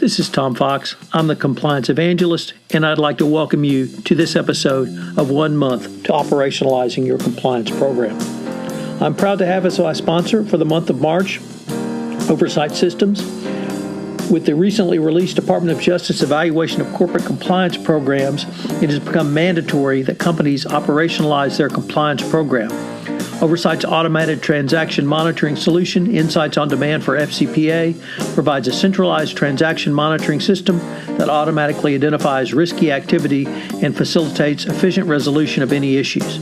This is Tom Fox. I'm the Compliance Evangelist, and I'd like to welcome you to this episode of 1 month to operationalizing your compliance program. I'm proud to have as my sponsor for the month of March, Oversight Systems. With the recently released Department of Justice evaluation of corporate compliance programs, it has become mandatory that companies operationalize their compliance program. Oversight's automated transaction monitoring solution, Insights on Demand for FCPA, provides a centralized transaction monitoring system that automatically identifies risky activity and facilitates efficient resolution of any issues.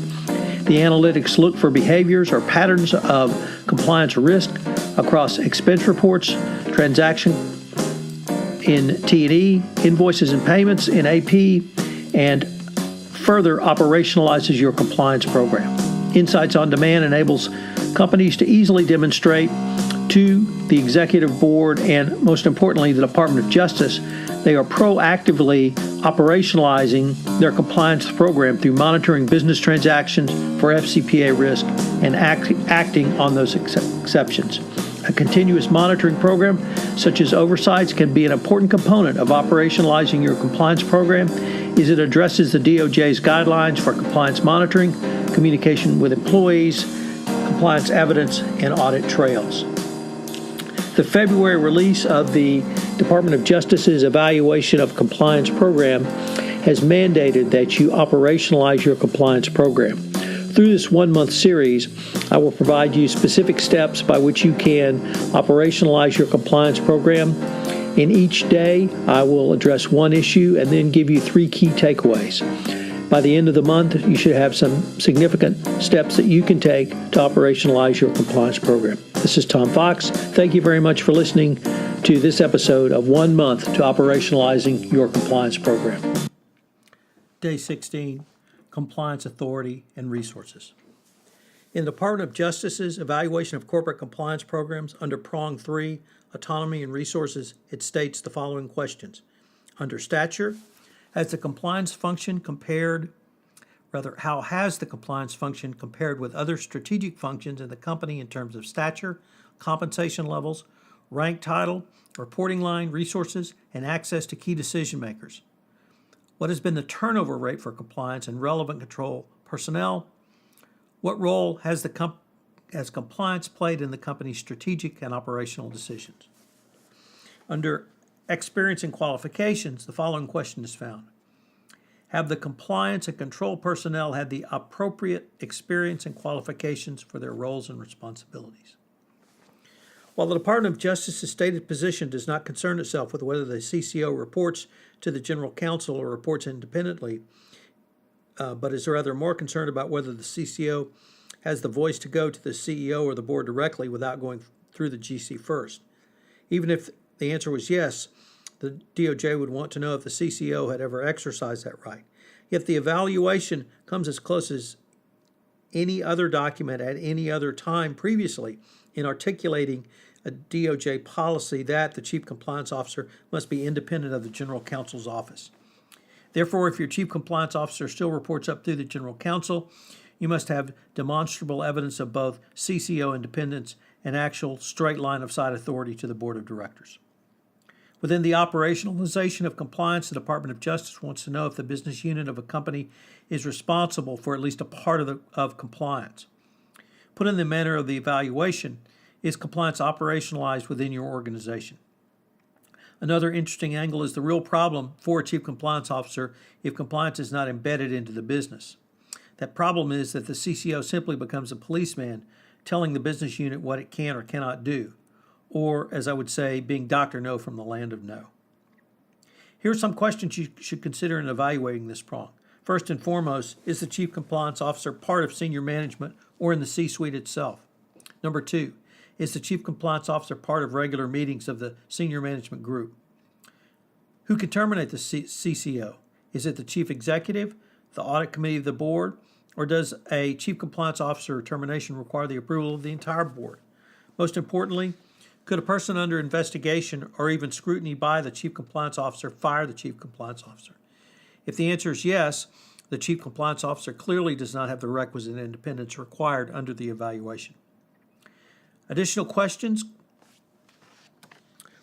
The analytics look for behaviors or patterns of compliance risk across expense reports, transaction in T&E, invoices and payments in AP, and further operationalizes your compliance program. Insights on Demand enables companies to easily demonstrate to the executive board and, most importantly, the Department of Justice they are proactively operationalizing their compliance program through monitoring business transactions for FCPA risk and acting on those exceptions. A continuous monitoring program, such as oversights, can be an important component of operationalizing your compliance program, as it addresses the DOJ's guidelines for compliance monitoring, communication with employees, compliance evidence, and audit trails. The February release of the Department of Justice's evaluation of compliance program has mandated that you operationalize your compliance program. Through this 1 month series, I will provide you specific steps by which you can operationalize your compliance program. In each day, I will address one issue and then give you 3 key takeaways. By the end of the month, you should have some significant steps that you can take to operationalize your compliance program. This is Tom Fox. Thank you very much for listening to this episode of 1 month to operationalizing your compliance program. Day 16, Compliance Authority and Resources. In the Department of Justice's evaluation of corporate compliance programs under Prong 3, Autonomy and Resources, it states the following questions. Under stature, how has the compliance function compared with other strategic functions in the company in terms of stature, compensation levels, rank title, reporting line, resources, and access to key decision makers? What has been the turnover rate for compliance and relevant control personnel? What role has compliance played in the company's strategic and operational decisions? Under experience and qualifications, the following question is found. Have the compliance and control personnel had the appropriate experience and qualifications for their roles and responsibilities? While the Department of Justice's stated position does not concern itself with whether the CCO reports to the General Counsel or reports independently, but is rather more concerned about whether the CCO has the voice to go to the CEO or the board directly without going through the GC first. Even if the answer was yes, the DOJ would want to know if the CCO had ever exercised that right. Yet the evaluation comes as close as any other document at any other time previously in articulating a DOJ policy that the Chief Compliance Officer must be independent of the General Counsel's office. Therefore, if your Chief Compliance Officer still reports up through the General Counsel, you must have demonstrable evidence of both CCO independence and actual straight line of sight authority to the Board of Directors. Within the operationalization of compliance, the Department of Justice wants to know if the business unit of a company is responsible for at least a part of compliance. Put in the manner of the evaluation, is compliance operationalized within your organization? Another interesting angle is the real problem for a Chief Compliance Officer if compliance is not embedded into the business. That problem is that the CCO simply becomes a policeman telling the business unit what it can or cannot do, or, as I would say, being Dr. No from the land of no. Here are some questions you should consider in evaluating this prong. First and foremost, is the Chief Compliance Officer part of senior management or in the C-suite itself? Number 2, is the Chief Compliance Officer part of regular meetings of the senior management group? Who can terminate the CCO? Is it the Chief Executive, the Audit Committee of the Board, or does a Chief Compliance Officer termination require the approval of the entire Board? Most importantly, could a person under investigation or even scrutiny by the Chief Compliance Officer fire the Chief Compliance Officer? If the answer is yes, the Chief Compliance Officer clearly does not have the requisite independence required under the evaluation. Additional questions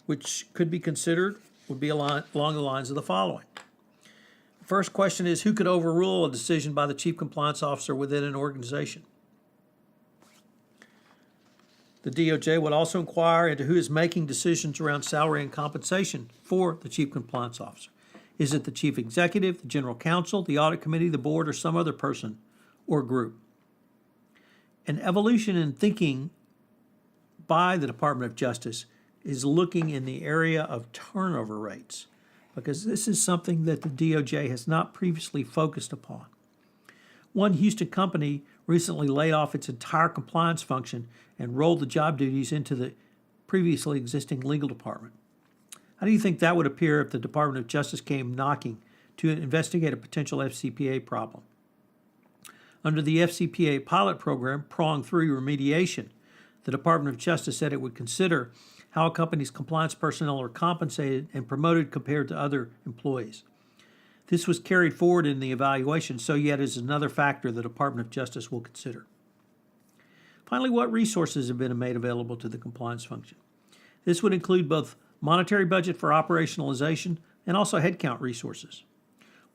which could be considered would be along the lines of the following. The first question is, who could overrule a decision by the Chief Compliance Officer within an organization? The DOJ would also inquire into who is making decisions around salary and compensation for the Chief Compliance Officer. Is it the Chief Executive, the General Counsel, the Audit Committee, the Board, or some other person or group? An evolution in thinking by the Department of Justice is looking in the area of turnover rates, because this is something that the DOJ has not previously focused upon. One Houston company recently laid off its entire compliance function and rolled the job duties into the previously existing legal department. How do you think that would appear if the Department of Justice came knocking to investigate a potential FCPA problem? Under the FCPA pilot program, Prong 3 remediation, the Department of Justice said it would consider how a company's compliance personnel are compensated and promoted compared to other employees. This was carried forward in the evaluation, so yet is another factor the Department of Justice will consider. Finally, what resources have been made available to the compliance function? This would include both monetary budget for operationalization and also headcount resources.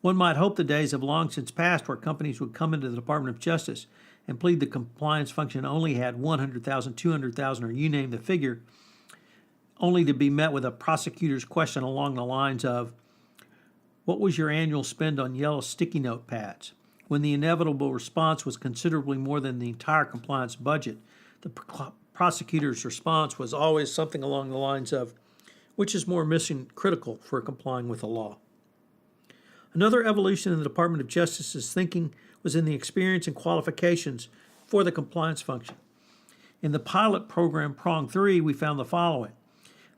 One might hope the days have long since passed where companies would come into the Department of Justice and plead the compliance function only had 100,000, 200,000, or you name the figure, only to be met with a prosecutor's question along the lines of, what was your annual spend on yellow sticky note pads? When the inevitable response was considerably more than the entire compliance budget, the prosecutor's response was always something along the lines of, which is more mission critical for complying with the law? Another evolution in the Department of Justice's thinking was in the experience and qualifications for the compliance function. In the pilot program Prong 3, we found the following.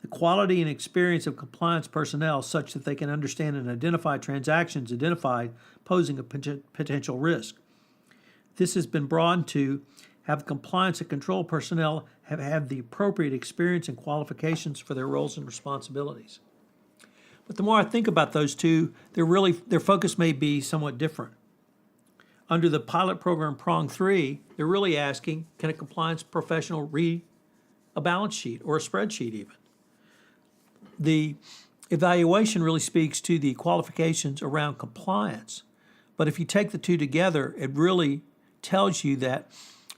The quality and experience of compliance personnel such that they can understand and identify transactions identified posing a potential risk. This has been broadened to have compliance and control personnel have the appropriate experience and qualifications for their roles and responsibilities. But the more I think about those two, their focus may be somewhat different. Under the pilot program Prong 3, they're really asking, can a compliance professional read a balance sheet or a spreadsheet even? The evaluation really speaks to the qualifications around compliance. But if you take the two together, it really tells you that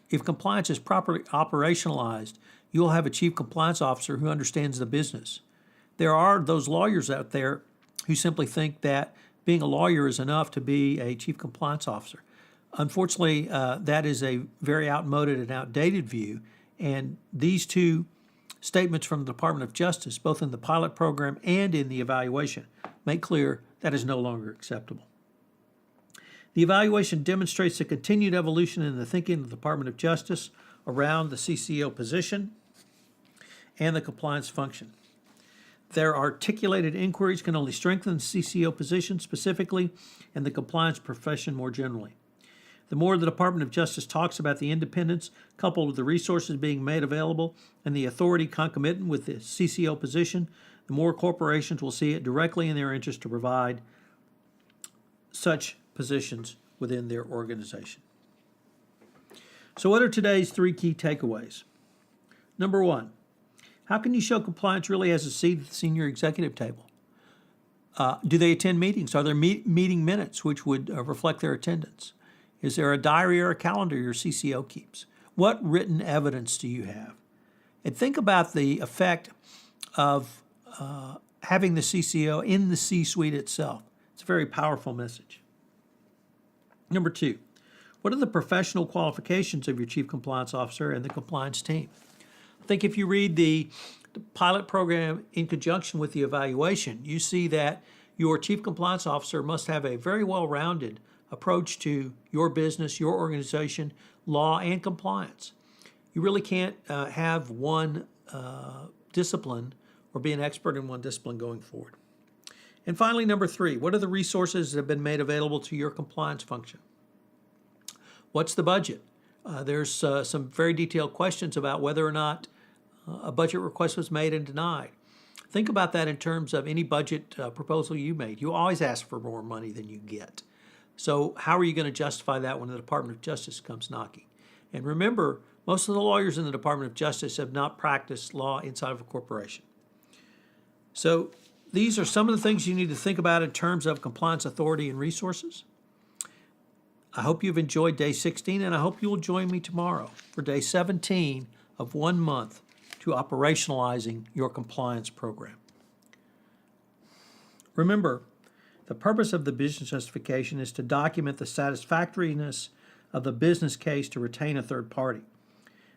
if compliance is properly operationalized, you'll have a chief compliance officer who understands the business. There are those lawyers out there who simply think that being a lawyer is enough to be a chief compliance officer. Unfortunately, that is a very outmoded and outdated view, and these two statements from the Department of Justice, both in the pilot program and in the evaluation, make clear that is no longer acceptable. The evaluation demonstrates a continued evolution in the thinking of the Department of Justice around the CCO position and the compliance function. Their articulated inquiries can only strengthen the CCO position specifically and the compliance profession more generally. The more the Department of Justice talks about the independence coupled with the resources being made available and the authority concomitant with the CCO position, the more corporations will see it directly in their interest to provide such positions within their organization. So what are today's three key takeaways? Number one, how can you show compliance really has a seat at the senior executive table? Do they attend meetings? Are there meeting minutes which would reflect their attendance? Is there a diary or a calendar your CCO keeps? What written evidence do you have? And think about the effect of having the CCO in the C-suite itself. It's a very powerful message. Number two, what are the professional qualifications of your chief compliance officer and the compliance team? I think if you read the pilot program in conjunction with the evaluation, you see that your chief compliance officer must have a very well-rounded approach to your business, your organization, law, and compliance. You really can't have one discipline or be an expert in one discipline going forward. And finally, number three, what are the resources that have been made available to your compliance function? What's the budget? There's some very detailed questions about whether or not a budget request was made and denied. Think about that in terms of any budget proposal you made. You always ask for more money than you get. So how are you going to justify that when the Department of Justice comes knocking? And remember, most of the lawyers in the Department of Justice have not practiced law inside of a corporation. So these are some of the things you need to think about in terms of compliance authority and resources. I hope you've enjoyed day 16, and I hope you'll join me tomorrow for day 17 of 1 month to operationalizing your compliance program. Remember, the purpose of the business justification is to document the satisfactoriness of the business case to retain a third party.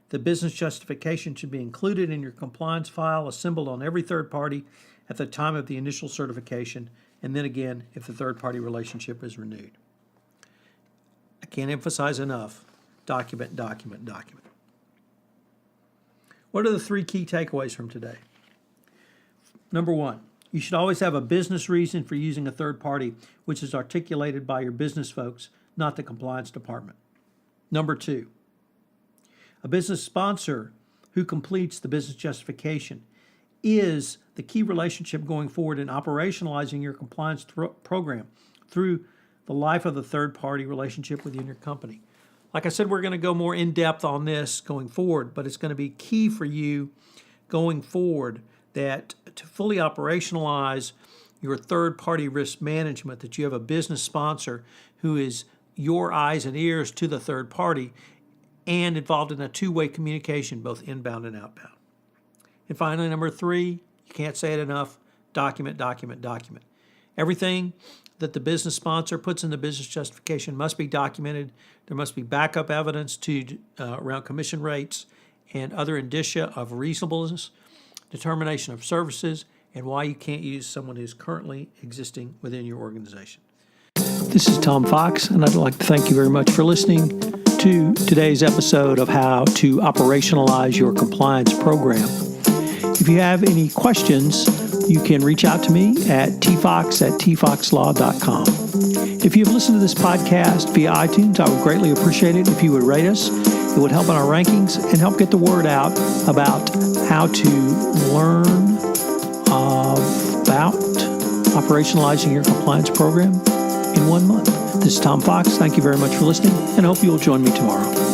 The business justification should be included in your compliance file, assembled on every third party at the time of the initial certification, and then again if the third party relationship is renewed. I can't emphasize enough, document, document, document. What are the 3 key takeaways from today? Number 1, you should always have a business reason for using a third party, which is articulated by your business folks, not the compliance department. Number 2, a business sponsor who completes the business justification is the key relationship going forward in operationalizing your compliance program through the life of the third-party relationship within your company. Like I said, we're going to go more in-depth on this going forward, but it's going to be key for you going forward that to fully operationalize your third-party risk management, that you have a business sponsor who is your eyes and ears to the third party and involved in a two-way communication, both inbound and outbound. And finally, number 3, you can't say it enough, document, document, document. Everything that the business sponsor puts in the business justification must be documented. There must be backup evidence around commission rates and other indicia of reasonableness, determination of services, and why you can't use someone who's currently existing within your organization. This is Tom Fox, and I'd like to thank you very much for listening to today's episode of How to Operationalize Your Compliance Program. If you have any questions, you can reach out to me at tfox@tfoxlaw.com. If you've listened to this podcast via iTunes, I would greatly appreciate it if you would rate us. It would help in our rankings and help get the word out about how to learn about operationalizing your compliance program in 1 month. This is Tom Fox. Thank you very much for listening, and I hope you'll join me tomorrow.